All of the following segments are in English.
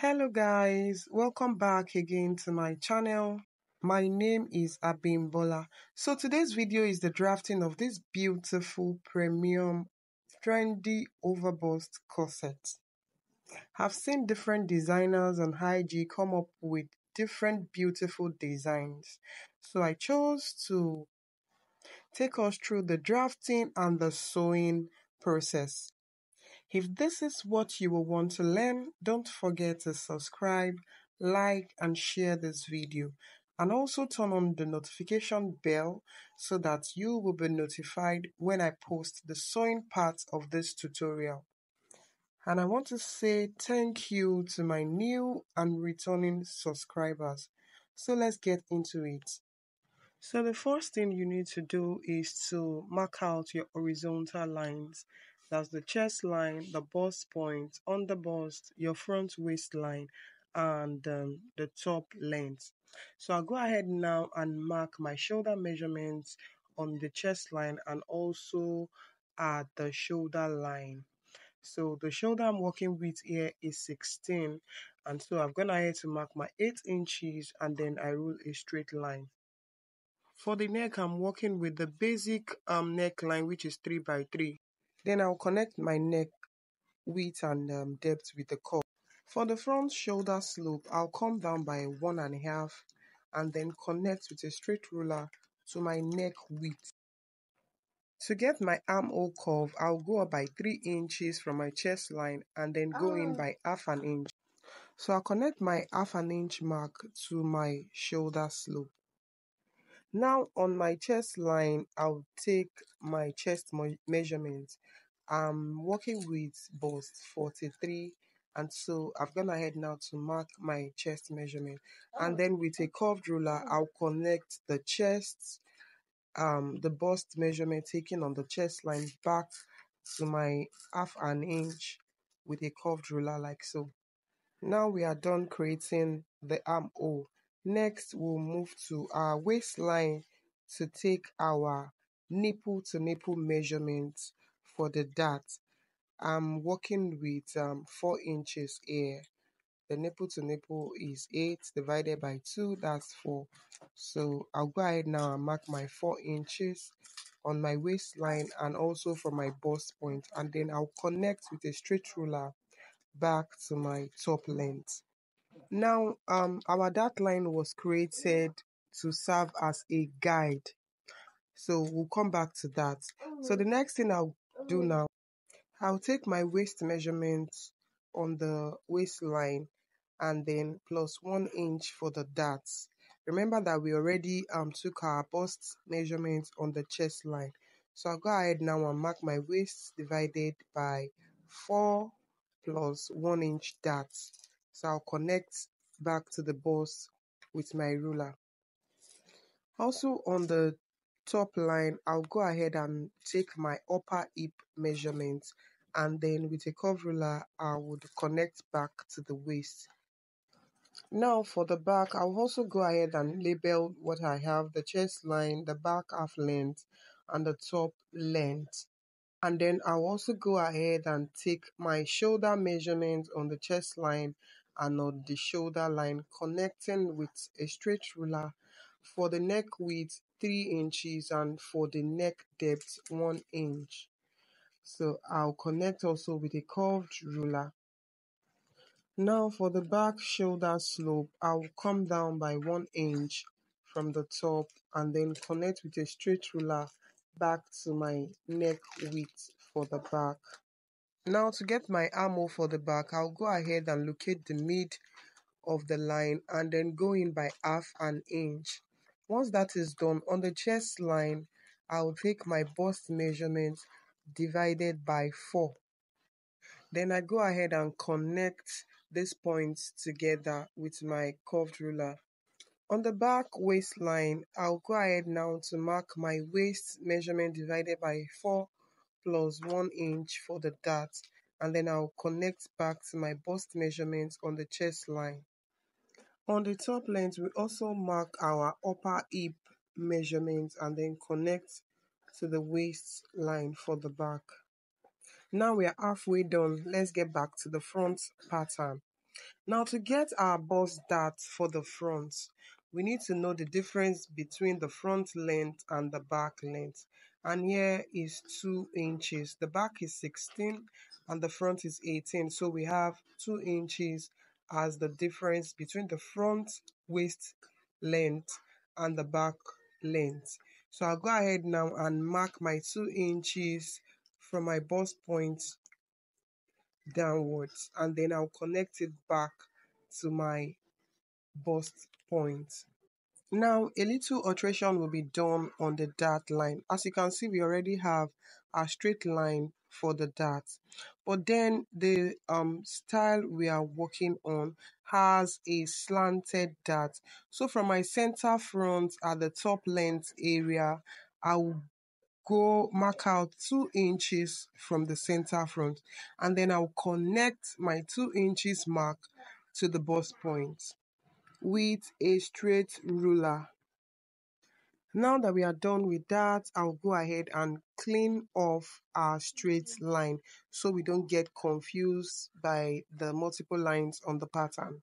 Hello guys, welcome back again to my channel. My name is Abimbola. So today's video is the drafting of this beautiful premium trendy overbust corset. I've seen different designers on IG come up with different beautiful designs. So I chose to take us through the drafting and the sewing process. If this is what you will want to learn, don't forget to subscribe, like, and share this video. And also turn on the notification bell so that you will be notified when I post the sewing part of this tutorial. And I want to say thank you to my new and returning subscribers. So let's get into it. So the first thing you need to do is to mark out your horizontal lines. That's the chest line, the bust point, on the bust, your front waistline, and the top length. So I'll go ahead now and mark my shoulder measurements on the chest line and also at the shoulder line. So the shoulder I'm working with here is 16, and so I've gone ahead to mark my 8 inches and then I rule a straight line. For the neck, I'm working with the basic neckline, which is 3 by 3. Then I'll connect my neck width and depth with the curve. For the front shoulder slope, I'll come down by 1.5 and then connect with a straight ruler to my neck width. To get my armhole curve, I'll go up by 3 inches from my chest line and then go in by 1/2 inch. So I'll connect my 1/2 inch mark to my shoulder slope. Now on my chest line, I'll take my chest measurement. I'm working with bust 43, and so I've gone ahead now to mark my chest measurement. And then with a curved ruler, I'll connect the chest, the bust measurement taken on the chest line back to my 1/2 inch with a curved ruler like so. Now we are done creating the armhole. Next, we'll move to our waistline to take our nipple to nipple measurement for the dart. I'm working with 4 inches here. The nipple to nipple is 8 divided by 2, that's 4. So I'll go ahead now and mark my 4 inches on my waistline and also for my bust point, and then I'll connect with a straight ruler back to my top length. Now, our dart line was created to serve as a guide. So we'll come back to that. So the next thing I'll do now, I'll take my waist measurement on the waistline and then plus 1 inch for the darts. Remember that we already took our bust measurement on the chest line. So I'll go ahead now and mark my waist divided by 4 plus 1 inch darts. So I'll connect back to the bust with my ruler. Also on the top line, I'll go ahead and take my upper hip measurement, and then with a curve ruler, I would connect back to the waist. Now for the back, I'll also go ahead and label what I have: the chest line, the back half length, and the top length. And then I'll also go ahead and take my shoulder measurement on the chest line and on the shoulder line, connecting with a straight ruler for the neck width 3 inches and for the neck depth 1 inch. So I'll connect also with a curved ruler. Now for the back shoulder slope, I'll come down by 1 inch from the top and then connect with a straight ruler back to my neck width for the back. Now to get my armhole for the back, I'll go ahead and locate the mid of the line and then go in by 1/2 inch. Once that is done, on the chest line, I'll take my bust measurement divided by 4. Then I go ahead and connect these points together with my curved ruler. On the back waistline, I'll go ahead now to mark my waist measurement divided by 4 plus 1 inch for the dart, and then I'll connect back to my bust measurement on the chest line. On the top length, we also mark our upper hip measurement and then connect to the waistline for the back. Now we are halfway done. Let's get back to the front pattern. Now to get our bust dart for the front, we need to know the difference between the front length and the back length. And here is 2 inches. The back is 16 and the front is 18. So we have 2 inches as the difference between the front waist length and the back length. So I'll go ahead now and mark my 2 inches from my bust point downwards, and then I'll connect it back to my bust point. Now a little alteration will be done on the dart line. As you can see, we already have a straight line for the dart, but then the style we are working on has a slanted dart. So from my center front at the top length area, I will go mark out 2 inches from the center front, and then I'll connect my 2 inches mark to the bust point with a straight ruler. Now that we are done with that, I'll go ahead and clean off our straight line so we don't get confused by the multiple lines on the pattern.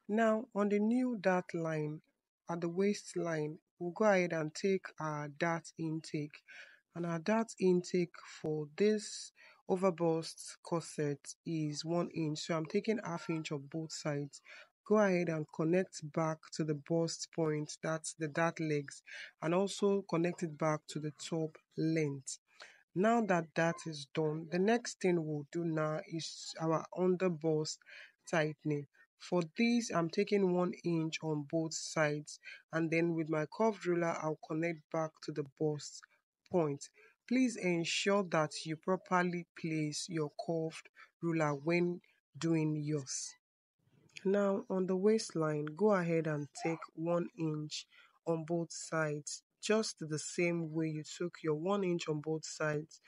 Now on the new dart line, at the waistline, we'll go ahead and take our dart intake. And our dart intake for this overbust corset is 1 inch. So I'm taking ½ inch of both sides. Go ahead and connect back to the bust point, that's the dart legs, and also connect it back to the top length. Now that that is done, the next thing we'll do now is our underbust tightening. For this, I'm taking 1 inch on both sides, and then with my curved ruler, I'll connect back to the bust point. Please ensure that you properly place your curved ruler when doing yours. Now on the waistline, go ahead and take 1 inch on both sides, just the same way you took your 1 inch on both sides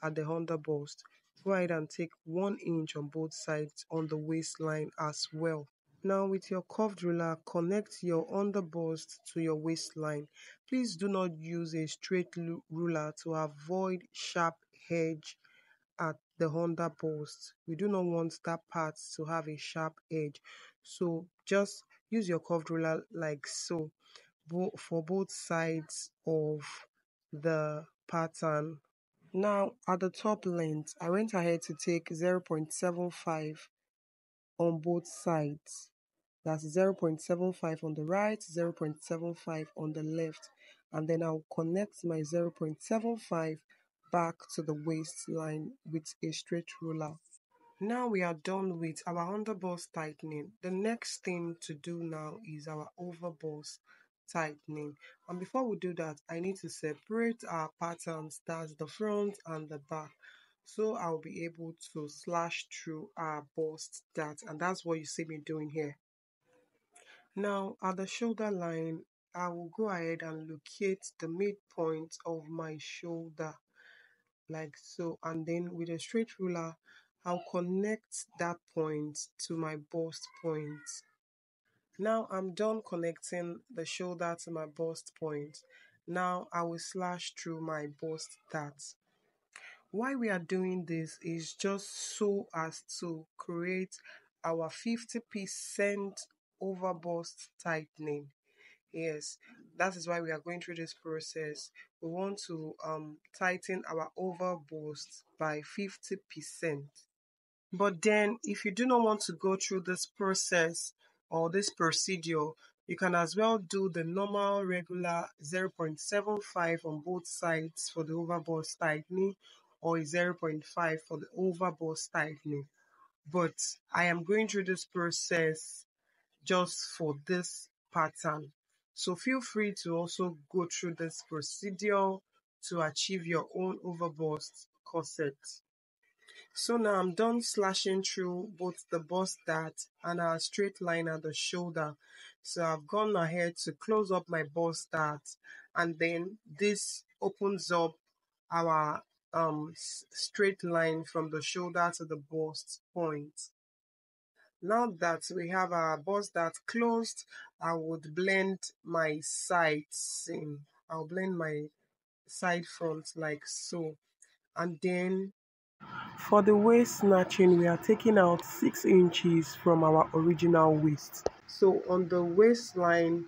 at the underbust. Go ahead and take 1 inch on both sides on the waistline as well. Now with your curved ruler, connect your underbust to your waistline. Please do not use a straight ruler to avoid sharp edge at the underbust. We do not want that part to have a sharp edge. So just use your curved ruler like so for both sides of the pattern. Now at the top length, I went ahead to take 0.75 on both sides. That's 0.75 on the right, 0.75 on the left, and then I'll connect my 0.75 back to the waistline with a straight ruler. Now we are done with our underbust tightening. The next thing to do now is our overbust tightening. And before we do that, I need to separate our patterns, that's the front and the back. So I'll be able to slash through our bust dart, and that's what you see me doing here. Now at the shoulder line, I will go ahead and locate the midpoint of my shoulder like so, and then with a straight ruler, I'll connect that point to my bust point. Now I'm done connecting the shoulder to my bust point. Now I will slash through my bust dart. Why we are doing this is just so as to create our 50% overbust tightening. Yes, that is why we are going through this process. We want to tighten our overbust by 50%. But then if you do not want to go through this process or this procedure, you can as well do the normal regular 0.75 on both sides for the overbust tightening, or 0.5 for the overbust tightening. But I am going through this process just for this pattern. So feel free to also go through this procedure to achieve your own overbust corset. So now I'm done slashing through both the bust dart and our straight line at the shoulder. So I've gone ahead to close up my bust dart, and then this opens up our straight line from the shoulder to the bust point. Now that we have our bust dart closed, I would blend my sides in. I'll blend my side front like so, and then For the waist snatching, we are taking out 6 inches from our original waist. So on the waistline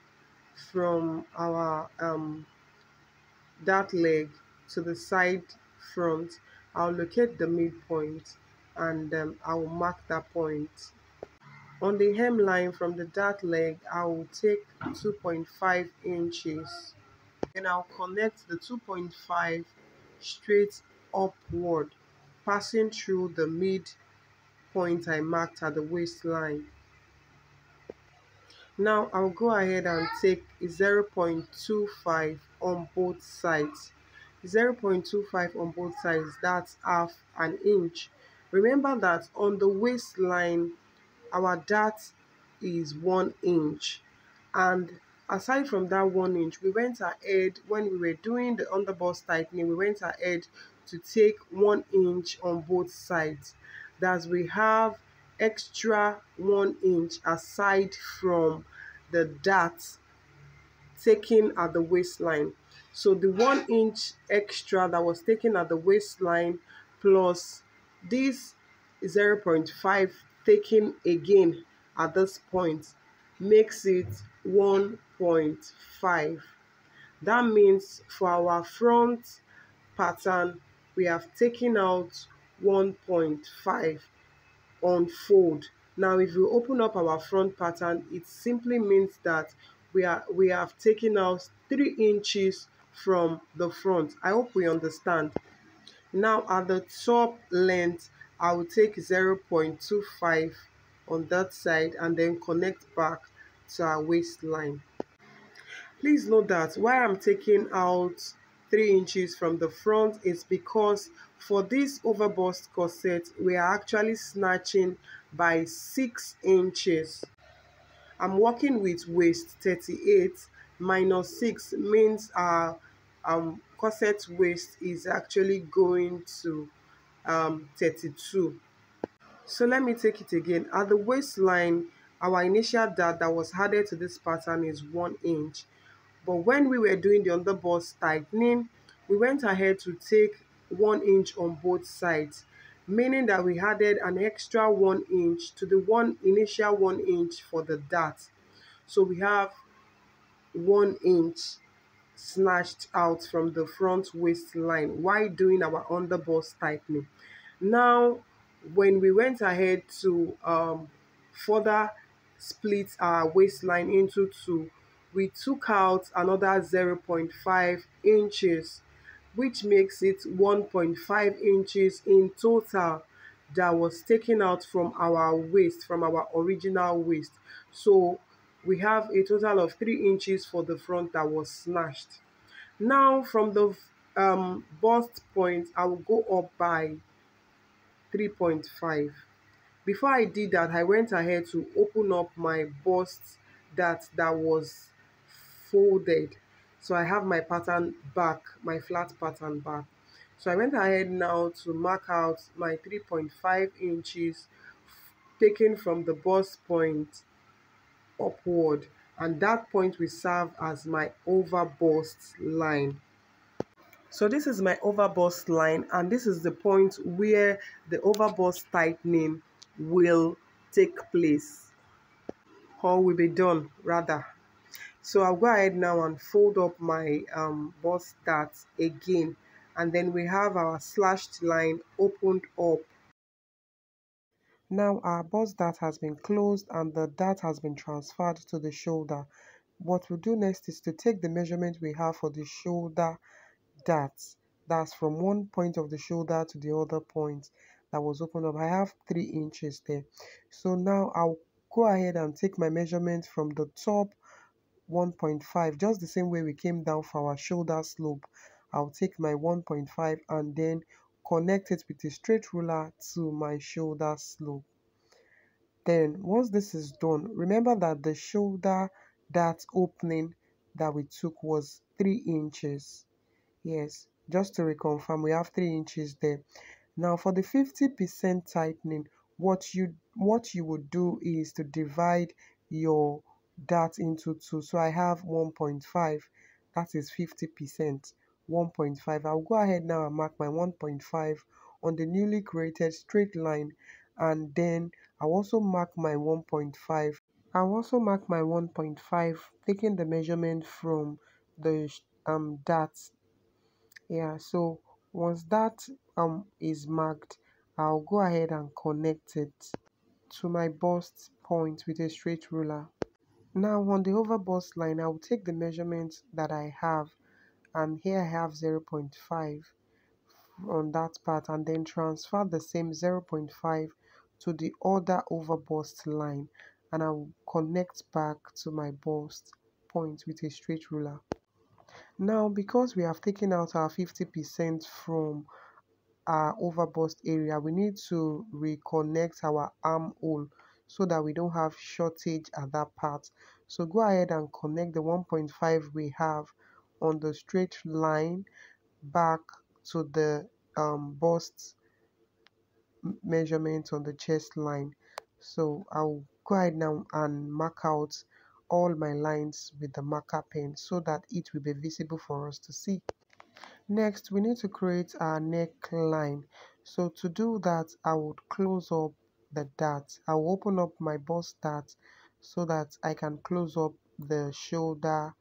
from our that leg to the side front, I'll locate the midpoint and I'll mark that point. On the hemline from the dart leg, I will take 2.5 inches. Then I'll connect the 2.5 straight upward, passing through the midpoint I marked at the waistline. Now I'll go ahead and take 0.25 on both sides. 0.25 on both sides, that's half an inch. Remember that on the waistline, our dart is 1 inch, and aside from that 1 inch, we went ahead when we were doing the underbust tightening, we went ahead to take 1 inch on both sides. Thus we have extra 1 inch aside from the dart taken at the waistline. So the 1 inch extra that was taken at the waistline plus this 0.5 taken again at this point makes it 1.5. That means for our front pattern, we have taken out 1.5 on fold. Now if we open up our front pattern, it simply means that we have taken out 3 inches from the front. I hope we understand. Now at the top length, I will take 0.25 on that side and then connect back to our waistline. Please note that why I'm taking out 3 inches from the front is because for this overbust corset, we are actually snatching by 6 inches. I'm working with waist 38 minus 6 means our corset waist is actually going to 32. So let me take it again. At the waistline, our initial dart that was added to this pattern is 1 inch. But when we were doing the underbust tightening, we went ahead to take 1 inch on both sides, meaning that we added an extra 1 inch to the initial 1 inch for the dart. So we have 1 inch snatched out from the front waistline while doing our underbust tightening. Now, when we went ahead to further split our waistline into two, we took out another 0.5 inches, which makes it 1.5 inches in total that was taken out from our waist, from our original waist. So we have a total of 3 inches for the front that was snatched. Now from the bust point, I will go up by 3.5. Before I did that, I went ahead to open up my bust that was folded. So I have my pattern back, my flat pattern back. So I went ahead now to mark out my 3.5 inches taken from the bust point upward, and that point will serve as my overbust line. So this is my overbust line, and this is the point where the overbust tightening will take place, or will be done rather. So I'll go ahead now and fold up my bust dart again, and then we have our slashed line opened up. Now our bust dart has been closed and the dart has been transferred to the shoulder. What we'll do next is to take the measurement we have for the shoulder dart. That's from one point of the shoulder to the other point that was opened up. I have 3 inches there. So now I'll go ahead and take my measurement from the top 1.5, just the same way we came down for our shoulder slope. I'll take my 1.5 and then connect it with a straight ruler to my shoulder slope. Then once this is done, remember that the shoulder dart opening that we took was 3 inches. Yes, just to reconfirm, we have 3 inches there. Now for the 50% tightening, what you would do is to divide your dart into two. So I have 1.5, that is 50%. 1.5. I'll go ahead now and mark my 1.5 on the newly created straight line, and then I'll also mark my 1.5. I'll also mark my 1.5, taking the measurement from the dart. Yeah, so once that is marked, I'll go ahead and connect it to my bust point with a straight ruler. Now on the over bust line, I will take the measurement that I have, and here I have 0.5 on that part, and then transfer the same 0.5 to the other over bust line, and I will connect back to my bust point with a straight ruler. Now because we have taken out our 50% from our over bust area, we need to reconnect our armhole so that we don't have shortage at that part. So go ahead and connect the 1.5 we have on the straight line back to the bust measurement on the chest line. So I'll go ahead now and mark out all my lines with the marker pen so that it will be visible for us to see. Next, we need to create our neckline. So to do that, I would close up the dart. I will open up my bust dart so that I can close up the shoulder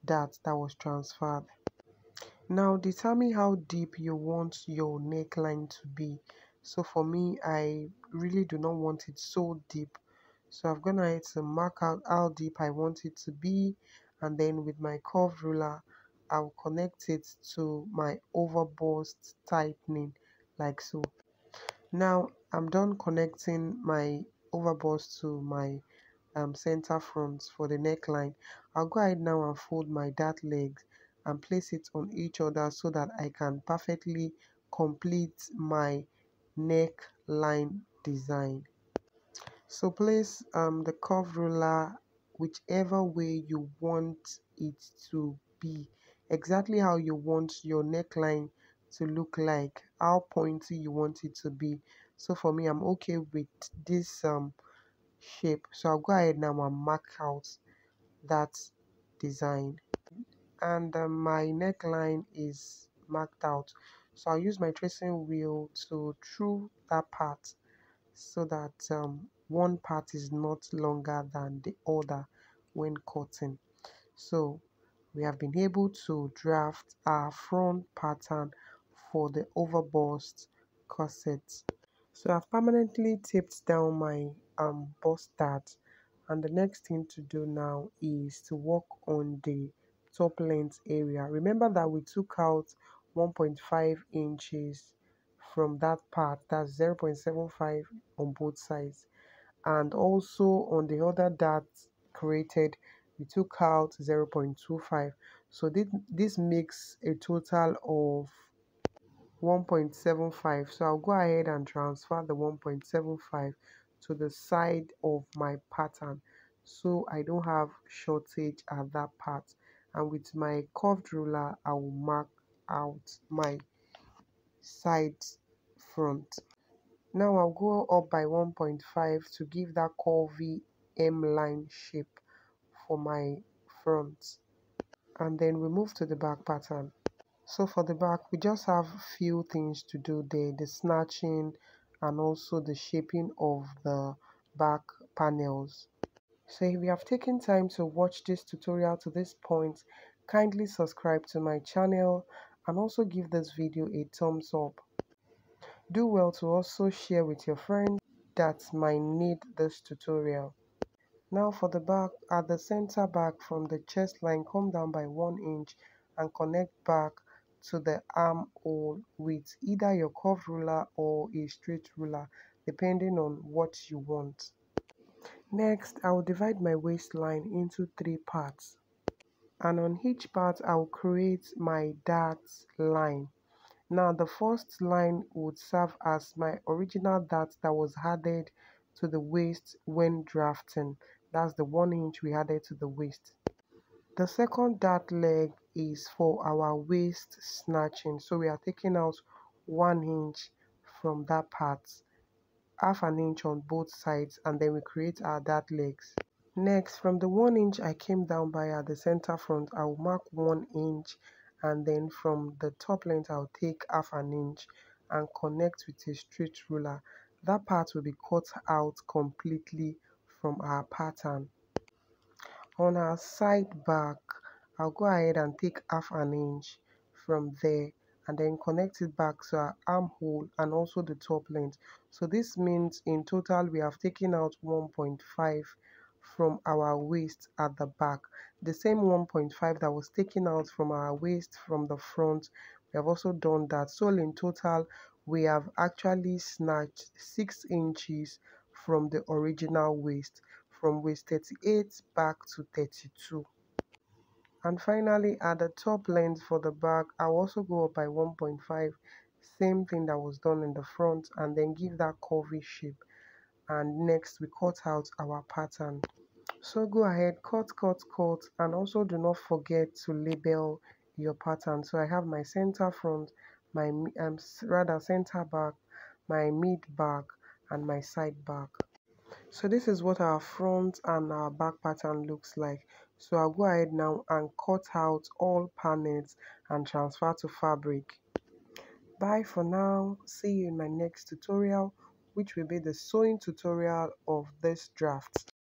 dart that was transferred. Now determine how deep you want your neckline to be. So for me, I really do not want it so deep. So I've gone ahead to mark out how deep I want it to be, and then with my curved ruler, I'll connect it to my over bust tightening like so. Now I'm done connecting my over bust to my center front for the neckline. I'll go ahead now and fold my dart legs and place it on each other so that I can perfectly complete my neckline design. So place the curved ruler whichever way you want it to be, exactly how you want your neckline to look like, how pointy you want it to be. So for me, I'm okay with this shape, so I'll go ahead now and mark out that design, and my neckline is marked out. So I'll use my tracing wheel to through that part so that one part is not longer than the other when cutting. So we have been able to draft our front pattern for the overbust corset. So I've permanently taped down my bust dart, and the next thing to do now is to work on the top length area. Remember that we took out 1.5 inches from that part, that's 0.75 on both sides, and also on the other dart created we took out 0.25. So this makes a total of 1.75. So I'll go ahead and transfer the 1.75 to the side of my pattern so I don't have shortage at that part, and with my curved ruler I will mark out my side front. Now I'll go up by 1.5 to give that curvy M line shape for my front, and then we move to the back pattern. So for the back, we just have few things to do there, the snatching and also the shaping of the back panels. So if you have taken time to watch this tutorial to this point, kindly subscribe to my channel and also give this video a thumbs up. Do well to also share with your friends that might need this tutorial. Now for the back, at the center back from the chest line, come down by 1 inch and connect back to the armhole with either your curved ruler or a straight ruler, depending on what you want. Next, I will divide my waistline into 3 parts, and on each part I will create my dart line. Now the first line would serve as my original dart that was added to the waist when drafting. That's the 1 inch we added to the waist. The second dart leg is for our waist snatching. So we are taking out 1 inch from that part, half an inch on both sides, and then we create our dart legs. Next, from the 1 inch I came down by at the center front, I will mark 1 inch, and then from the top length I'll take half an inch, and connect with a straight ruler. That part will be cut out completely from our pattern. On our side back, I'll go ahead and take half an inch from there and then connect it back to our armhole and also the top length. So this means in total we have taken out 1.5 from our waist at the back. The same 1.5 that was taken out from our waist from the front, we have also done that. So in total we have actually snatched 6 inches from the original waist, from waist 38 back to 32. And finally, at the top length for the back, I'll also go up by 1.5, same thing that was done in the front, and then give that curvy shape. And next we cut out our pattern. So go ahead, cut, and also do not forget to label your pattern. So I have my center front, my rather center back, my mid back, and my side back. So this is what our front and our back pattern looks like. So I'll go ahead now and cut out all panels and transfer to fabric. Bye for now. See you in my next tutorial, which will be the sewing tutorial of this draft.